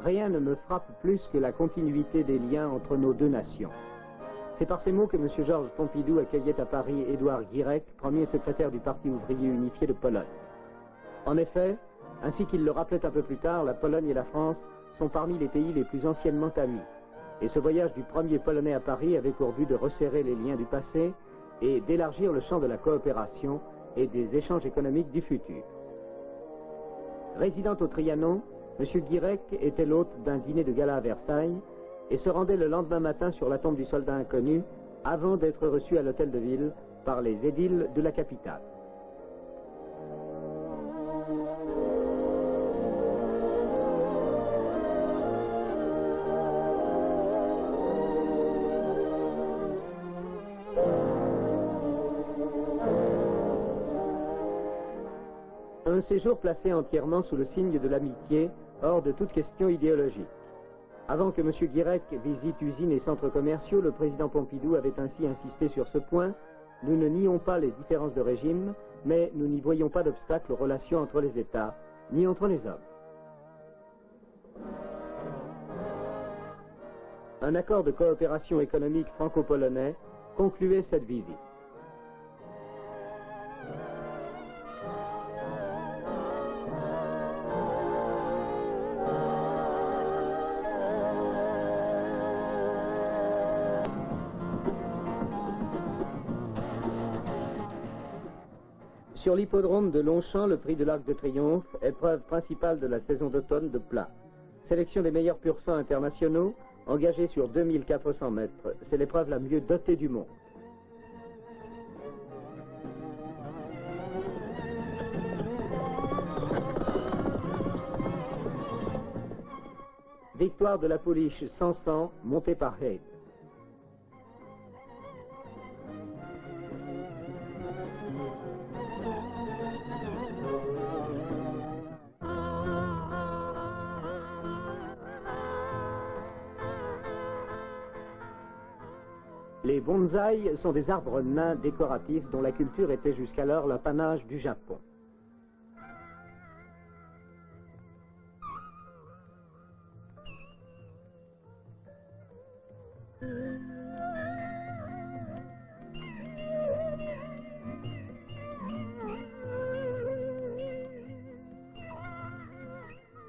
Rien ne me frappe plus que la continuité des liens entre nos deux nations. C'est par ces mots que M. Georges Pompidou accueillait à Paris Édouard Guirec, premier secrétaire du Parti ouvrier unifié de Pologne. En effet, ainsi qu'il le rappelait un peu plus tard, la Pologne et la France sont parmi les pays les plus anciennement amis. Et ce voyage du premier Polonais à Paris avait pour but de resserrer les liens du passé et d'élargir le champ de la coopération et des échanges économiques du futur. Résidant au Trianon, M. Guirec était l'hôte d'un dîner de gala à Versailles et se rendait le lendemain matin sur la tombe du soldat inconnu avant d'être reçu à l'hôtel de ville par les édiles de la capitale. Un séjour placé entièrement sous le signe de l'amitié, hors de toute question idéologique. Avant que M. Guirec visite usines et centres commerciaux, le président Pompidou avait ainsi insisté sur ce point. Nous ne nions pas les différences de régime, mais nous n'y voyons pas d'obstacle aux relations entre les États, ni entre les hommes. Un accord de coopération économique franco-polonais concluait cette visite. Sur l'hippodrome de Longchamp, le prix de l'Arc de Triomphe, épreuve principale de la saison d'automne de plat. Sélection des meilleurs pur-sang internationaux, engagés sur 2400 mètres. C'est l'épreuve la mieux dotée du monde. Victoire de la pouliche Sansan, montée par Hayes. Les bonsaïs sont des arbres nains décoratifs dont la culture était jusqu'alors l'apanage du Japon.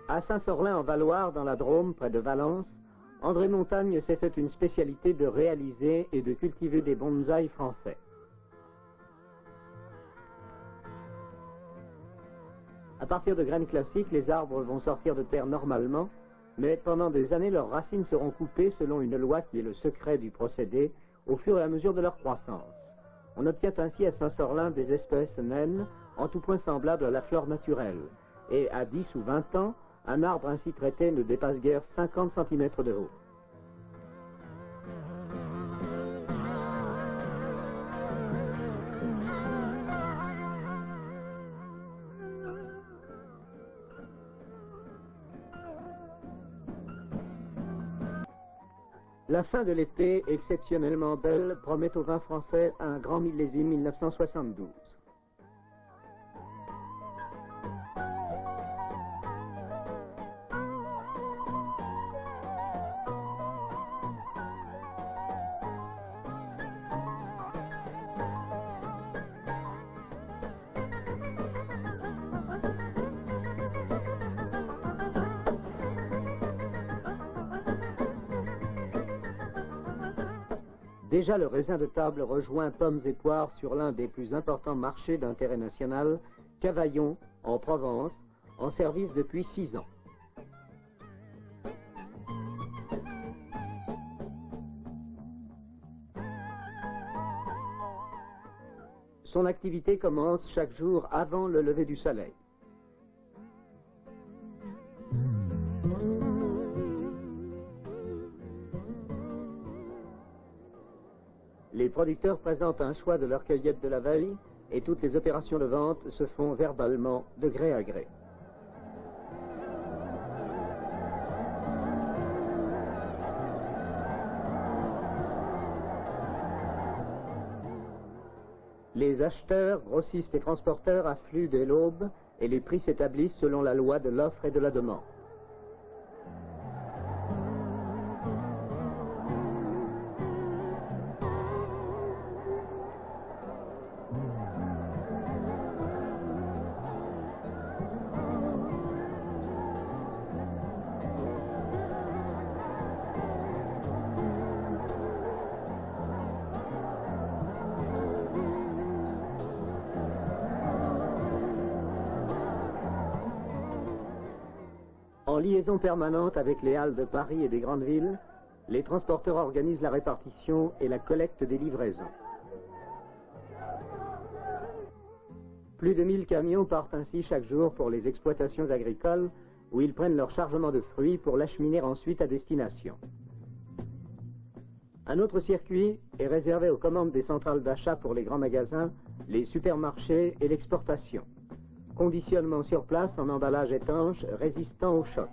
À Saint-Sorlin en Valoir, dans la Drôme, près de Valence, André Montagne s'est fait une spécialité de réaliser et de cultiver des bonsaïs français. À partir de graines classiques, les arbres vont sortir de terre normalement, mais pendant des années, leurs racines seront coupées selon une loi qui est le secret du procédé, au fur et à mesure de leur croissance. On obtient ainsi à Saint-Sorlin des espèces naines, en tout point semblables à la flore naturelle, et à 10 ou 20 ans, un arbre ainsi traité ne dépasse guère 50 cm de haut. La fin de l'été, exceptionnellement belle, promet au vin français un grand millésime 1972. Déjà, le raisin de table rejoint pommes et poires sur l'un des plus importants marchés d'intérêt national, Cavaillon, en Provence, en service depuis 6 ans. Son activité commence chaque jour avant le lever du soleil. Les producteurs présentent un choix de leur cueillette de la veille et toutes les opérations de vente se font verbalement de gré à gré. Les acheteurs, grossistes et transporteurs affluent dès l'aube et les prix s'établissent selon la loi de l'offre et de la demande. En liaison permanente avec les halles de Paris et des grandes villes, les transporteurs organisent la répartition et la collecte des livraisons. Plus de 1000 camions partent ainsi chaque jour pour les exploitations agricoles où ils prennent leur chargement de fruits pour l'acheminer ensuite à destination. Un autre circuit est réservé aux commandes des centrales d'achat pour les grands magasins, les supermarchés et l'exportation. Conditionnement sur place en emballage étanche résistant au choc.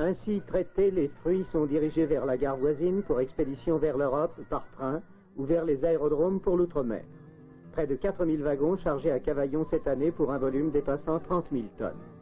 Ainsi traités, les fruits sont dirigés vers la gare voisine pour expédition vers l'Europe par train ou vers les aérodromes pour l'outre-mer. Près de 4000 wagons chargés à Cavaillon cette année pour un volume dépassant 30 000 tonnes.